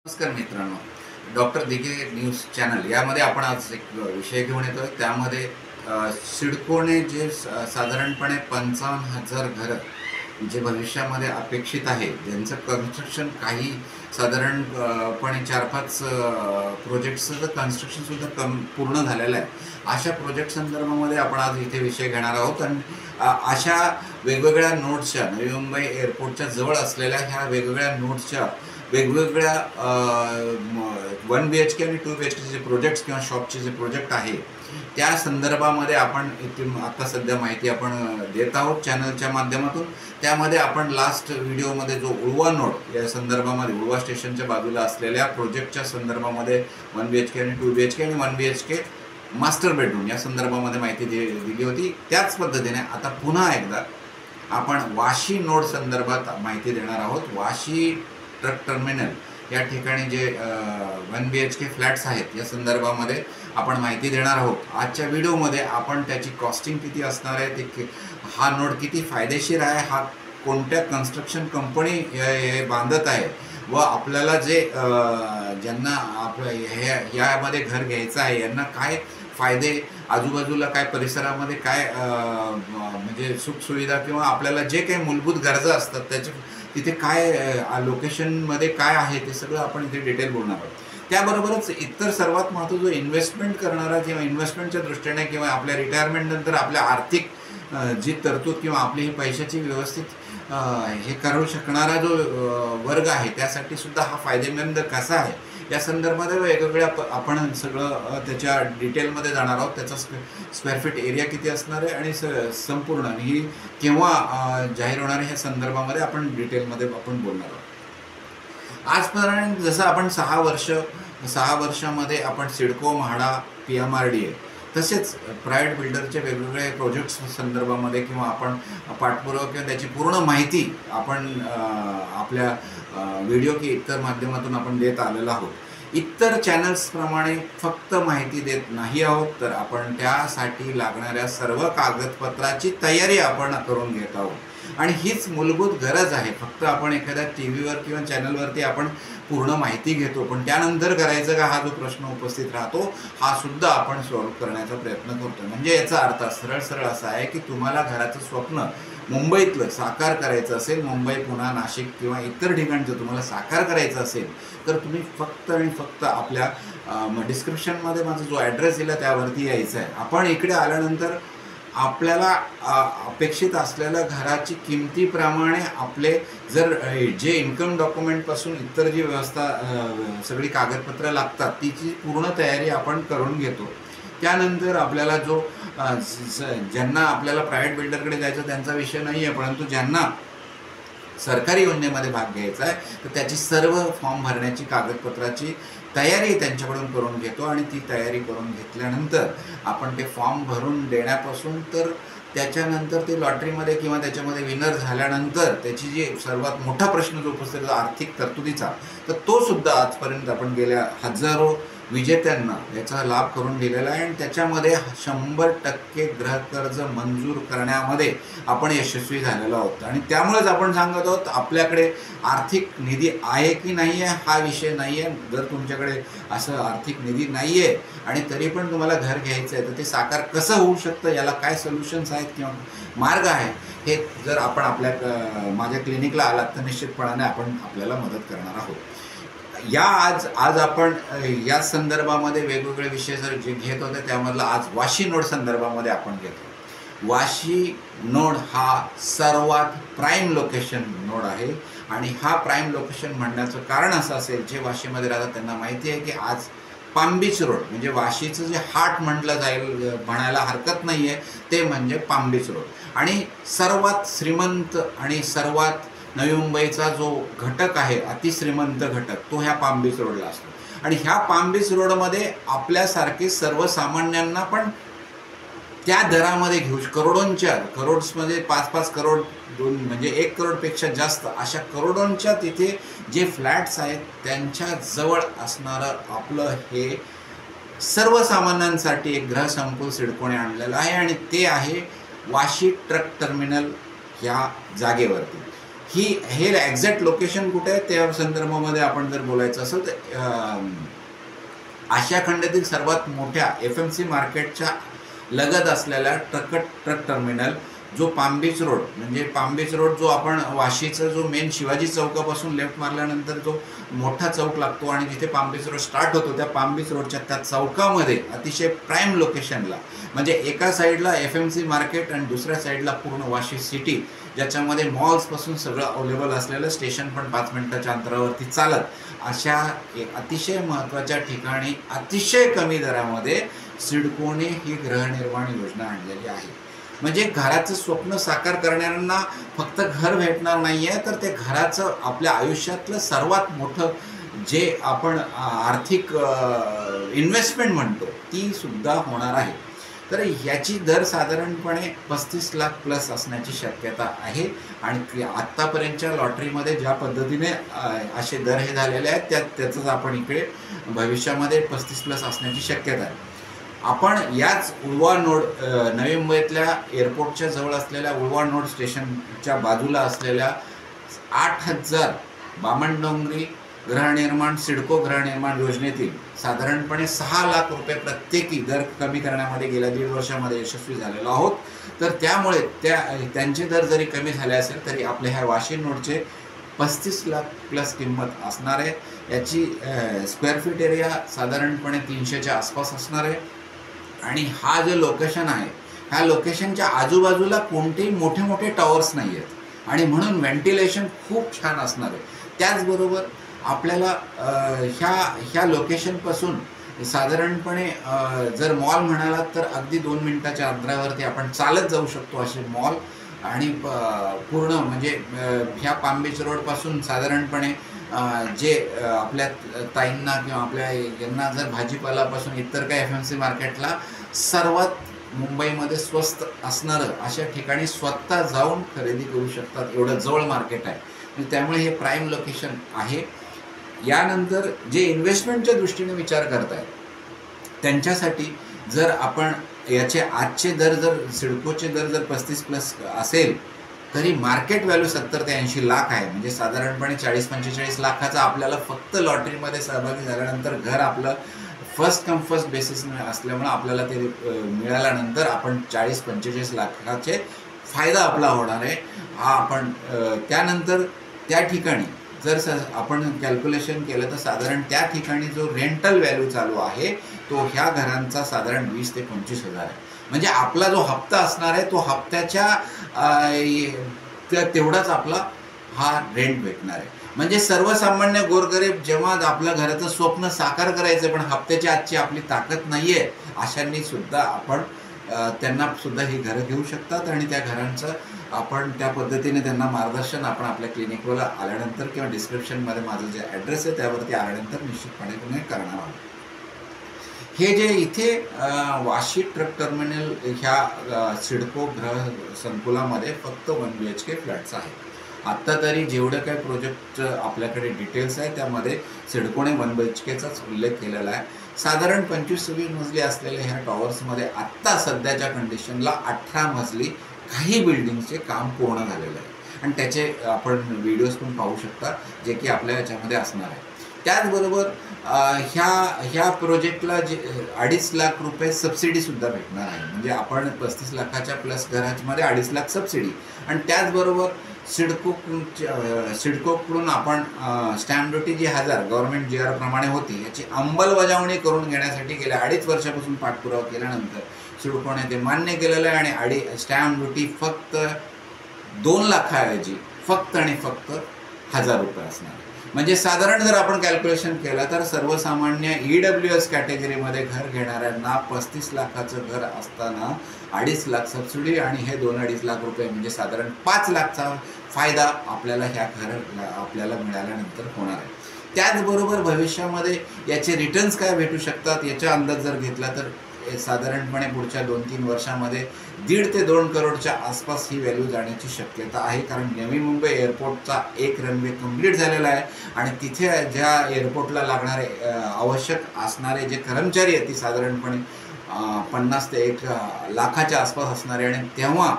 नमस्कार मित्रांनो, doctor Dighe news channel यामध्ये आपण आज एक विषय घेऊन येतो. त्यामध्ये सिडकोने जे साधारणपणे 55,000 घरं जे भविष्यामध्ये अपेक्षित आहे, ज्यांचं कन्स्ट्रक्शन काही साधारणपणे 4-5 प्रोजेक्ट्सचं कन्स्ट्रक्शनसुद्धा पूर्ण झालेलं आहे. अशा प्रोजेक्ट संदर्भामध्ये आपण आज इथे विषय घेणार आहोत. आणि अशा वेगवेगळ्या नोड्सच्या नवी मुंबई एअरपोर्टच्या जवळ असलेल्या ह्या वेगवेगळ्या नोड्सच्या वेगवेगळ्या 1 BHK आणि 2 BHK जे प्रोजेक्ट्स किंवा शॉपचे जे प्रोजेक्ट आहे त्या संदर्भामध्ये आपण इथे आता सध्या माहिती आपण देत आहोत चॅनलच्या माध्यमातून. त्यामध्ये आपण लास्ट व्हिडिओमध्ये जो उळवा नोड या संदर्भामध्ये उळवा स्टेशनच्या बाजूला असलेल्या प्रोजेक्टच्या संदर्भामध्ये 1 BHK आणि 2 BHK आणि 1 BHK मास्टर बेडरूम या संदर्भामध्ये माहिती दिली होती. त्याच पद्धतीने आता पुन्हा एकदा आपण वाशी नोड संदर्भात माहिती देणार आहोत. वाशी ट्रक टर्मिनल या ठिकाणी जे 1 BHK फ्लॅट्स आहेत या संदर्भामध्ये आपण माहिती देणार आहोत. आजच्या व्हिडिओमध्ये आपण त्याची कॉस्टिंग किती असणार आहे, ते हा नोड किती फायदेशीर आहे, हा कोणत्या कन्स्ट्रक्शन कंपनी हे बांधत आहे व आपल्याला जे ज्यांना यामध्ये घर घ्यायचं आहे यांना काय फायदे, आजूबाजूला काय परिसरामध्ये काय म्हणजे सुखसुविधा किंवा आपल्याला जे काही मूलभूत गरजा असतात त्याचे तिथे काय लोकेशनमध्ये काय आहे ते सगळं आपण इथे डिटेल बोलणार आहोत. त्याबरोबरच इतर सर्वात महत्त्वाचं जो इन्व्हेस्टमेंट करणारा किंवा इन्व्हेस्टमेंटच्या दृष्टीने किंवा आपल्या रिटायरमेंट नंतर आपल्या आर्थिक जी तरतूद किंवा आपली ही पैशाची व्यवस्थित हे करू शकणारा जो वर्ग आहे त्यासाठी सुद्धा हा फायदेमंद कसा आहे या संदर्भात वेगवेगळ्या आपण सगळं त्याच्या डिटेलमध्ये जाणार आहोत. त्याचा स्क्वेअर फीट एरिया किती असणार आहे आणि संपूर्ण ही केव्हा जाहीर होणार आहे ह्या संदर्भामध्ये आपण डिटेलमध्ये आपण बोलणार आहोत. आजपर्यंत जसं आपण 6 वर्षामध्ये आपण सिडको, म्हाडा, PMRDA तसेच प्रायव्हेट बिल्डरचे वेगवेगळे प्रोजेक्ट्स संदर्भामध्ये किंवा आपण पाठपुरावा किंवा त्याची पूर्ण माहिती आपण आपल्या व्हिडिओ की इतर माध्यमातून आपण देत आलेलो आहोत. इतर चॅनल्सप्रमाणे फक्त माहिती देत नाही आहोत, तर आपण त्यासाठी लागणाऱ्या सर्व कागदपत्राची तयारी आपण करून घेत आहोत. आणि हीच मूलभूत गरज आहे. फक्त आपण एखाद्या TV वर किंवा चॅनलवरती आपण पूर्ण माहिती घेतो, पण त्यानंतर करायचं का हा जो प्रश्न उपस्थित राहतो हा सुद्धा आपण सॉल्व्ह करण्याचा प्रयत्न करतो. म्हणजे याचा अर्थ सरळ असा आहे की तुम्हाला घराचं स्वप्न मुंबईतलं साकार करायचं असेल, मुंबई, पुणे, नाशिक किंवा इतर ठिकाणचं तुम्हाला साकार करायचं असेल तर तुम्ही फक्त आणि फक्त आपल्या डिस्क्रिप्शनमध्ये माझा जो ॲड्रेस दिला त्यावरती यायचं आहे. आपण इकडे आल्यानंतर आपल्याला अपेक्षित असलेल्या घराची किमतीप्रमाणे आपले जर जे इन्कम डॉक्युमेंटपासून इतर जी व्यवस्था सगळी कागदपत्रं लागतात तिची पूर्ण तयारी आपण करून घेतो. त्यानंतर आपल्याला जो ज्यांना आपल्याला प्रायव्हेट बिल्डरकडे जायचं त्यांचा विषय नाही आहे, परंतु ज्यांना सरकारी योजनेमध्ये भाग घ्यायचा आहे तर त्याची सर्व फॉर्म भरण्याची कागदपत्राची तयारी त्यांच्याकडून करून घेतो. आणि ती तयारी करून घेतल्यानंतर आपण ते फॉर्म भरून देण्यापासून तर त्याच्यानंतर ते लॉटरीमध्ये किंवा त्याच्यामध्ये विनर झाल्यानंतर त्याची जी सर्वात मोठा प्रश्न जो उपस्थित होतो आर्थिक तरतुदीचा, तर तो सुद्धा आजपर्यंत आपण गेल्या हजारो विजेत्यांना याचा लाभ करून दिलेला आहे. आणि त्याच्यामध्ये 100% गृहकर्ज मंजूर करण्यामध्ये आपण यशस्वी झालेलो आहोत. आणि त्यामुळेच आपण सांगत आहोत आपल्याकडे आर्थिक निधी आहे की नाही आहे हा विषय नाही आहे. जर तुमच्याकडे असं आर्थिक निधी नाही आहे आणि तरी पण तुम्हाला घर घ्यायचं आहे तर ते साकार कसं होऊ शकतं, याला काय सोल्युशन्स आहेत किंवा मार्ग आहे, हे जर आपण माझ्या क्लिनिकला आलात तर निश्चितपणाने आपण आपल्याला मदत करणार आहोत. आज आपण या संदर्भामध्ये वेगवेगळे विषय जर जे घेत होते त्यामधला आज वाशी नोड संदर्भामध्ये आपण घेतो. वाशी नोड हा सर्वात प्राईम लोकेशन नोड आहे. आणि हा प्राईम लोकेशन म्हणण्याचं कारण असं असेल, जे वाशीमध्ये राहतात त्यांना माहिती आहे की आज पाम बीच रोड म्हणजे वाशीचं जे हार्ट म्हटलं जाईल म्हणायला हरकत नाही आहे ते म्हणजे पाम बीच रोड. आणि सर्वात श्रीमंत आणि सर्वात नवी मुंबईचा जो घटक आहे अतिश्रीमंत घटक तो ह्या पाम बीच रोडला असतो. आणि ह्या पाम बीच रोडमध्ये आपल्यासारखे सर्वसामान्यांना पण त्या दरामध्ये घेऊ करोड्समध्ये 5-5 करोड म्हणजे 1 करोडपेक्षा जास्त अशा करोडोंच्या तिथे जे फ्लॅट्स आहेत त्यांच्या जवळ असणारं आपलं हे सर्वसामान्यांसाठी एक गृहसंकुल सिडकोने आणलेलं आहे. आणि ते आहे वाशी ट्रक टर्मिनल ह्या जागेवरती. हे एक्झॅक्ट लोकेशन कुठे आहे त्या संदर्भामध्ये आपण जर बोलायचं असेल तर आशिया खंडातील सर्वात मोठ्या FMC मार्केटच्या लगत असलेला ट्रक टर्मिनल जो पाम बीच रोड, म्हणजे पाम बीच रोड जो आपण वाशीचा जो मेन शिवाजी चौकापासून लेफ्ट मारल्यानंतर जो मोठा चौक लागतो आणि जिथे पाम बीच रोड स्टार्ट होतो त्या पाम बीच रोडच्या त्या चौकामध्ये अतिशय प्राईम लोकेशनला, म्हणजे एका साईडला FMC मार्केट आणि दुसऱ्या साईडला पूर्ण वाशी सिटी, ज्याच्यामध्ये मॉल्सपासून सगळं अवेलेबल असलेलं, स्टेशन पण 5 मिनिटाच्या अंतरावरती चालत, अशा एक अतिशय महत्त्वाच्या ठिकाणी अतिशय कमी दरामध्ये सिडकोने ही गृहनिर्माण योजना आणलेली आहे. म्हणजे घराचं स्वप्न साकार करणाऱ्यांना फक्त घर भेटणार नाही आहे, तर ते घराचं आपल्या आयुष्यातलं सर्वात मोठं जे आपण आर्थिक इन्व्हेस्टमेंट म्हणतो ती सुद्धा होणार आहे. तर याची दर साधारणपणे 35 लाख प्लस असण्याची शक्यता आहे. आणि आत्तापर्यंतच्या लॉटरीमध्ये ज्या पद्धतीने असे दर हे झालेले आहेत त्याचंच आपण इकडे भविष्यामध्ये 35 प्लस असण्याची शक्यता आहे. आपण याच उळवा नोड, नवी मुंबईतल्या एअरपोर्टच्या जवळ असलेल्या उळवा नोड स्टेशनच्या बाजूला असलेल्या 8,000 बामणडोंगरी गृहनिर्माण सिडको गृहनिर्माण योजनेतील साधारणपणे 6 लाख रुपये प्रत्येकी दर कमी करण्यामध्ये गेल्या 1.5 वर्षामध्ये यशस्वी झालेलो आहोत. तर त्यामुळे त्यांचे दर जरी कमी झाले असेल तरी आपल्या ह्या वाशी नोडचे 35 लाख प्लस किंमत असणार आहे. याची स्क्वेअर फीट एरिया साधारणपणे 300च्या आसपास असणार आहे. आणि हा जो लोकेशन आहे, ह्या लोकेशनच्या आजूबाजूला कोणतेही मोठे मोठे टॉवर्स नाही आहेत आणि म्हणून व्हेंटिलेशन खूप छान असणार आहे. त्याचबरोबर आपल्याला ह्या लोकेशनपासून साधारणपणे जर मॉल म्हणालात तर अगदी 2 मिनिटाच्या अंतरावरती आपण चालत जाऊ शकतो असे मॉल. आणि पूर्ण म्हणजे ह्या पाम बीच रोडपासून साधारणपणे जे आपल्या ताईंना किंवा आपल्या यांना जर भाजीपालापासून इतर काही FMC मार्केटला सर्वात मुंबईमध्ये स्वस्त असणारं अशा ठिकाणी स्वतः जाऊन खरेदी करू शकतात, एवढं जवळ मार्केट आहे. त्यामुळे हे प्राईम लोकेशन आहे. यानंतर जे इन्व्हेस्टमेंटच्या दृष्टीने विचार करतायत त्यांच्यासाठी जर आपण याचे आजचे दर जर सिडकोचे दर जर 35 प्लस असेल तरी मार्केट व्हॅल्यू 70 ते 80 लाख आहे. म्हणजे साधारणपणे 40-45 लाखाचा आपल्याला फक्त लॉटरीमध्ये सहभागी झाल्यानंतर घर आपलं फर्स्ट कम फर्स्ट बेसिस असल्यामुळे आपल्याला ते मिळाल्यानंतर आपण 40-45 लाखाचे फायदा आपला होणार आहे. हा आपण त्यानंतर त्या ठिकाणी जर आपण कॅल्क्युलेशन केलं तर साधारण त्या ठिकाणी जो रेंटल व्हॅल्यू चालू आहे तो ह्या घरांचा साधारण 20 ते 25 हजार आहे. म्हणजे आपला जो हप्ता असणार आहे तो हप्त्याच्या तेवढाच आपला हा रेंट भेटणार आहे. म्हणजे सर्वसामान्य गोरगरीब जेव्हा आपल्या घराचं स्वप्न साकार करायचं पण हप्त्याची आजची आपली ताकद नाही आहे अशांनी सुद्धा आपण त्यांना सुद्धा ही घरं घेऊ शकतात. आणि त्या घरांचं आपण त्या पद्धतीने त्यांना मार्गदर्शन आपण आपल्या क्लिनिकवर आल्यानंतर किंवा डिस्क्रिप्शनमध्ये माझं जे ॲड्रेस आहे त्यावरती आल्यानंतर निश्चितपणे तुम्ही करणार आहोत. हे जे इथे वाशी ट्रक टर्मिनल ह्या सिडको गृह संकुलामध्ये फक्त 1 BHK फ्लॅट्स आहेत. आत्ता तरी जेवढं काही प्रोजेक्ट आपल्याकडे डिटेल्स आहे त्यामध्ये सिडकोने 1 BHKचाच उल्लेख केलेला आहे. साधारण 25-26 मजली असलेल्या ह्या टॉवर्समध्ये आत्ता सध्याच्या कंडिशनला 18 मजली काही बिल्डिंगचे काम पूर्ण झालेलं आहे आणि त्याचे आपण व्हिडिओज पण पाहू शकता जे की आपल्या याच्यामध्ये असणार आहे. त्याचबरोबर ह्या प्रोजेक्टला जे 2.5 लाख रुपये सबसिडीसुद्धा भेटणार आहे. म्हणजे आपण 35 लाखाच्या प्लस घरामध्ये 2.5 लाख सबसिडी. आणि त्याचबरोबर सिडकोकडून आपण स्टॅम्प ड्युटी जी 1000 गव्हर्नमेंट GR प्रमाणे होती याची अंमलबजावणी करून घेण्यासाठी गेल्या 2.5 वर्षापासून पाठपुरावा केल्यानंतर सिडकोने ते मान्य केलेलं आहे. आणि स्टॅम्प ड्युटी फक्त 2 लाखाऐवजी फक्त आणि फक्त 1000 रुपये असणार. म्हणजे साधारण जर आपण कॅल्क्युलेशन केलं तर सर्वसामान्य EWS कॅटेगरीमध्ये घर घेणाऱ्यांना 35 लाखाचं घर असताना 2.5 लाख सबसिडी आणि हे 2-2.5 लाख रुपये म्हणजे साधारण 5 लाखचा फायदा आपल्याला ह्या घर आपल्याला मिळाल्यानंतर होणार आहे. त्याचबरोबर भविष्यामध्ये याचे रिटर्न्स काय भेटू शकतात याचा अंदाज जर घेतला तर साधारणपणे पुढच्या 2-3 वर्षामध्ये 1.5 ते 2 करोडच्या आसपास ही व्हॅल्यू जाण्याची शक्यता आहे. कारण नवी मुंबई एअरपोर्टचा एक रनवे कंप्लीट झालेला आहे आणि तिथे ज्या एअरपोर्टला लागणारे आवश्यक असणारे जे कर्मचारी आहेत ती साधारणपणे 50 ते 1 लाखाच्या आसपास असणारे. आणि तेव्हा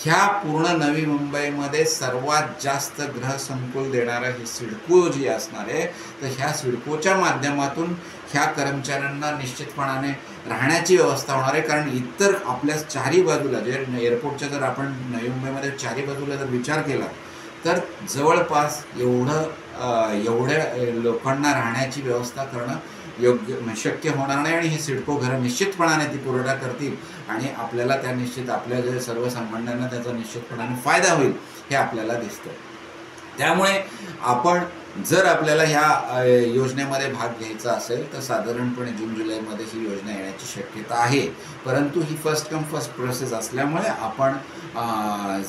ह्या पूर्ण नवी मुंबईमध्ये सर्वात जास्त गृहसंकुल देणारं हे सिडको जी असणार आहे, तर ह्या सिडकोच्या माध्यमातून ह्या कर्मचाऱ्यांना निश्चितपणाने राहण्याची व्यवस्था होणार आहे. कारण इतर आपल्या चारी बाजूला जे एअरपोर्टच्या जर आपण नवी मुंबईमध्ये चारी बाजूला जर विचार केला तर जवळपास एवढ्या लोकांना राहण्याची व्यवस्था करणं योग्य शक्य होणार नाही. आणि हे सिडको घरं निश्चितपणाने ती पुरवठा करतील आणि आपल्याला त्या निश्चित आपल्या जे सर्वसामान्यांना त्याचा निश्चितपणाने फायदा होईल हे आपल्याला दिसतं. त्यामुळे आपण जर आपल्याला ह्या योजनेमध्ये भाग घ्यायचा असेल तर साधारणपणे जून जुलैमध्ये ही योजना येण्याची शक्यता आहे. परंतु ही फर्स्ट कम फर्स्ट प्रोसेस असल्यामुळे आपण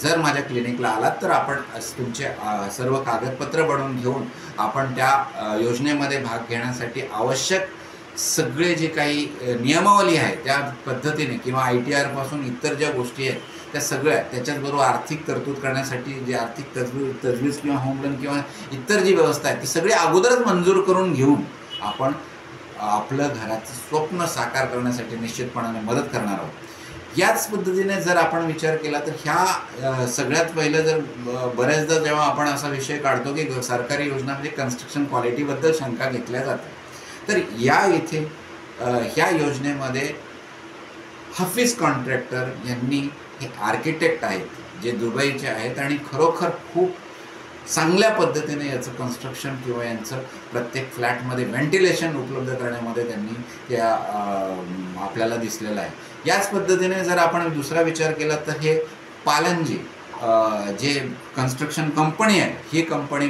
जर माझ्या क्लिनिकला आलात तर आपण तुमचे सर्व कागदपत्र बनवून घेऊन आपण त्या योजनेमध्ये भाग घेण्यासाठी आवश्यक सगळे जे काही नियमावली आहे त्या पद्धतीने किंवा ITR पासून इतर ज्या गोष्टी आहेत त्या सगळ्या, त्याच्याचबरोबर आर्थिक तरतूद करण्यासाठी जे आर्थिक तजवीज किंवा होम लोन किंवा इतर जी व्यवस्था आहे ती सगळी अगोदरच मंजूर करून घेऊन आपण आपलं घराचं स्वप्न साकार करण्यासाठी निश्चितपणाने मदत करणार आहोत. याच पद्धतीने जर आपण विचार केला तर ह्या सगळ्यात पहिलं जर बऱ्याचदा जेव्हा आपण असा विषय काढतो की सरकारी योजना म्हणजे कन्स्ट्रक्शन क्वालिटीबद्दल शंका घेतल्या जातात, तर इथे ह्या योजनेमध्ये हाफिज कॉन्ट्रॅक्टर यांनी हे आर्किटेक्ट आहेत जे दुबईचे आहेत आणि खरोखर खूप चांगल्या पद्धतीने याचं कन्स्ट्रक्शन किंवा यांचं प्रत्येक फ्लॅटमध्ये व्हेंटिलेशन उपलब्ध करण्यामध्ये त्यांनी त्या आपल्याला दिसलेलं आहे. याच पद्धतीने जर आपण दुसरा विचार केला तर हे पालनजी जे कन्स्ट्रक्शन कंपनी आहे ही कंपनी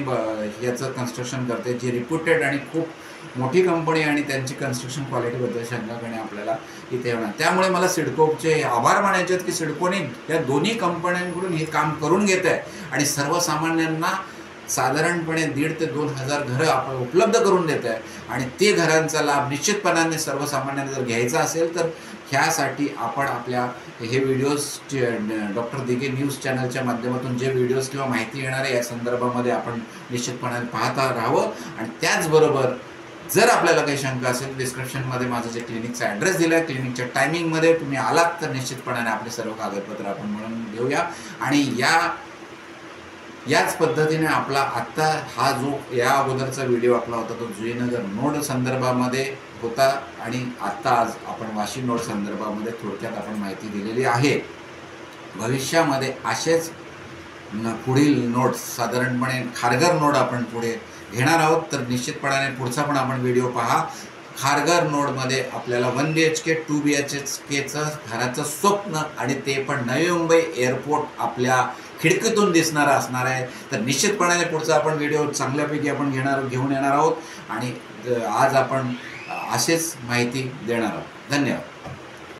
याचं कन्स्ट्रक्शन करते, जी रिप्युटेड आणि खूप मोठी कंपनी आणि त्यांची कन्स्ट्रक्शन क्वालिटीबद्दल शंका करणे आपल्याला इथे होणार. त्यामुळे मला सिडकोचे आभार मानायचे आहेत की सिडकोने या दोन्ही कंपन्यांकडून हे काम करून घेत आहे आणि सर्वसामान्यांना साधारणपणे 1,500 ते 2,000 घरं आपण उपलब्ध करून देत आहे. आणि ते घरांचा लाभ निश्चितपणाने सर्वसामान्यांना जर घ्यायचा असेल तर ह्यासाठी आपण आपल्या हे व्हिडिओज डॉक्टर दिघे न्यूज चॅनलच्या माध्यमातून जे व्हिडिओज किंवा माहिती येणार आहे या संदर्भामध्ये आपण निश्चितपणाने पाहता राहावं. आणि त्याचबरोबर जर आपल्याला काही शंका असेल डिस्क्रिप्शनमध्ये माझं जे क्लिनिकचा ॲड्रेस दिला आहे, क्लिनिकच्या टायमिंगमध्ये तुम्ही आलात तर निश्चितपणाने आपले सर्व कागदपत्र आपण म्हणून घेऊया. आणि याच पद्धतीने आपला आत्ता हा जो या अगोदरचा व्हिडिओ आपला होता तो जुईनगर नोड संदर्भामध्ये होता आणि आत्ता आज आपण वाशी नोड संदर्भामध्ये थोडक्यात आपण माहिती दिलेली आहे. भविष्यामध्ये असेच पुढील नोड्स साधारणपणे खारघर नोड आपण पुढे घेणार आहोत, तर निश्चितपणाने पुढचा पण आपण व्हिडिओ पहा. खारघर नोडमध्ये आपल्याला 1 BHK 2 BHKचं घराचं स्वप्न आणि ते पण नवी मुंबई एअरपोर्ट आपल्या खिडकीतून दिसणारा असणार आहे. तर निश्चितपणाने पुढचा आपण व्हिडिओ चांगल्यापैकी आपण घेऊन येणार आहोत आणि आज आपण असेच माहिती देणार आहोत. धन्यवाद.